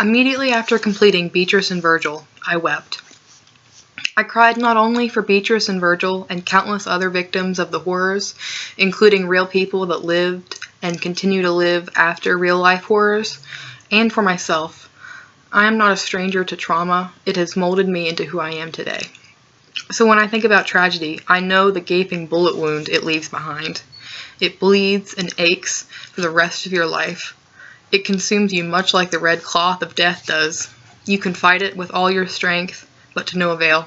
Immediately after completing Beatrice and Virgil, I wept. I cried not only for Beatrice and Virgil and countless other victims of the horrors, including real people that lived and continue to live after real-life horrors, and for myself. I am not a stranger to trauma. It has molded me into who I am today. So when I think about tragedy, I know the gaping bullet wound it leaves behind. It bleeds and aches for the rest of your life. It consumes you much like the red cloth of death does. You can fight it with all your strength, but to no avail.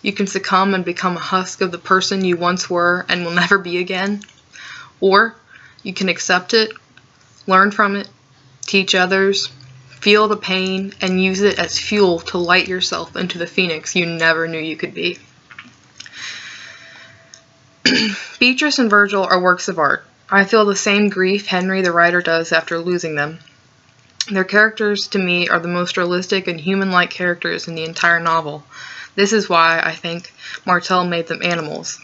You can succumb and become a husk of the person you once were and will never be again. Or you can accept it, learn from it, teach others, feel the pain, and use it as fuel to light yourself into the phoenix you never knew you could be. Beatrice and Virgil are works of art. I feel the same grief Henry the writer does after losing them. Their characters, to me, are the most realistic and human-like characters in the entire novel. This is why I think Martel made them animals.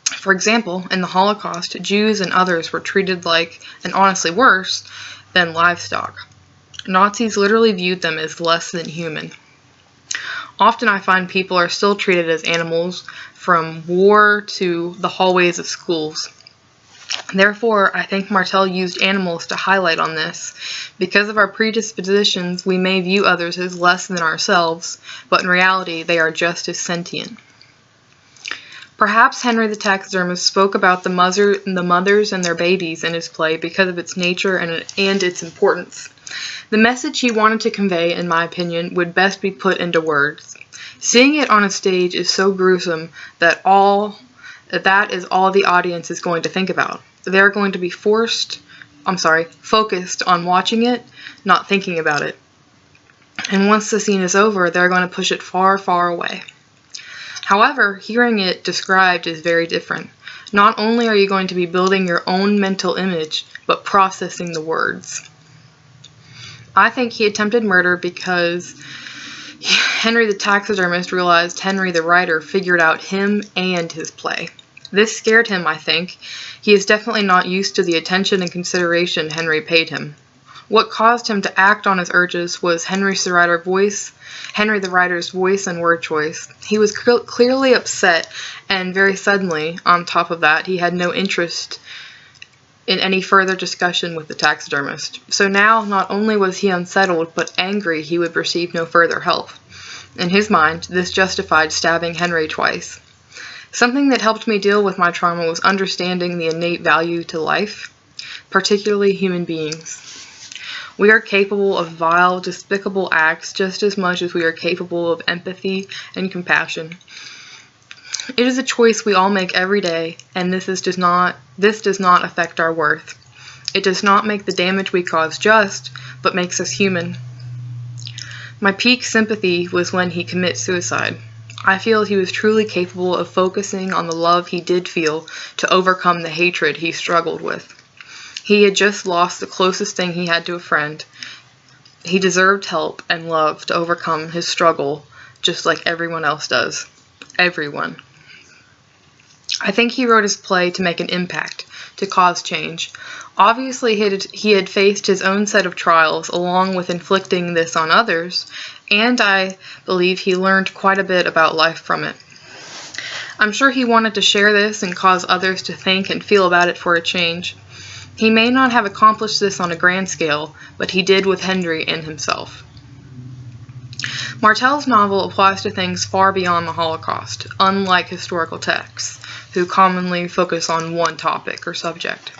For example, in the Holocaust, Jews and others were treated like, and honestly worse, than livestock. Nazis literally viewed them as less than human. Often I find people are still treated as animals, from war to the hallways of schools. Therefore, I think Martel used animals to highlight on this. Because of our predispositions, we may view others as less than ourselves, but in reality, they are just as sentient. Perhaps Henry the taxidermist spoke about the mothers and their babies in his play because of its nature and its importance. The message he wanted to convey, in my opinion, would best be put into words. Seeing it on a stage is so gruesome that is all the audience is going to think about. They're going to be focused on watching it, not thinking about it. And once the scene is over, they're going to push it far, far away. However, hearing it described is very different. Not only are you going to be building your own mental image, but processing the words. I think he attempted murder because Henry the taxidermist realized Henry the writer figured out him and his play. This scared him, I think. He is definitely not used to the attention and consideration Henry paid him. What caused him to act on his urges was Henry the writer's voice and word choice. He was clearly upset, and very suddenly, on top of that, he had no interest in any further discussion with the taxidermist. So now, not only was he unsettled, but angry he would receive no further help. In his mind, this justified stabbing Henry twice. Something that helped me deal with my trauma was understanding the innate value to life, particularly human beings. We are capable of vile, despicable acts just as much as we are capable of empathy and compassion. It is a choice we all make every day, and this does not affect our worth. It does not make the damage we cause just, but makes us human. My peak sympathy was when he commits suicide. I feel he was truly capable of focusing on the love he did feel to overcome the hatred he struggled with. He had just lost the closest thing he had to a friend. He deserved help and love to overcome his struggle, just like everyone else does. Everyone. I think he wrote his play to make an impact, to cause change. Obviously, he had faced his own set of trials along with inflicting this on others, and I believe he learned quite a bit about life from it. I'm sure he wanted to share this and cause others to think and feel about it for a change. He may not have accomplished this on a grand scale, but he did with Henry and himself. Martel's novel applies to things far beyond the Holocaust, unlike historical texts, who commonly focus on one topic or subject.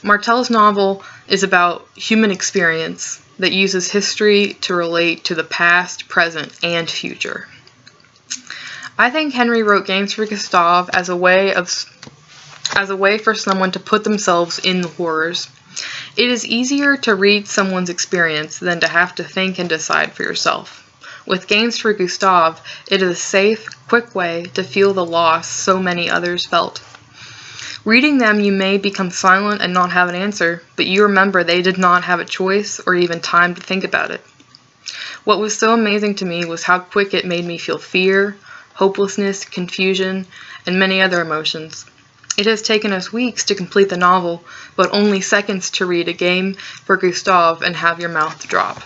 Martel's novel is about human experience that uses history to relate to the past, present, and future. I think Henry wrote Games for Gustave as a way for someone to put themselves in the horrors. It is easier to read someone's experience than to have to think and decide for yourself. With Games for Gustave, it is a safe, quick way to feel the loss so many others felt. Reading them, you may become silent and not have an answer, but you remember they did not have a choice or even time to think about it. What was so amazing to me was how quick it made me feel fear, hopelessness, confusion, and many other emotions. It has taken us weeks to complete the novel, but only seconds to read A Game for Gustave and have your mouth drop.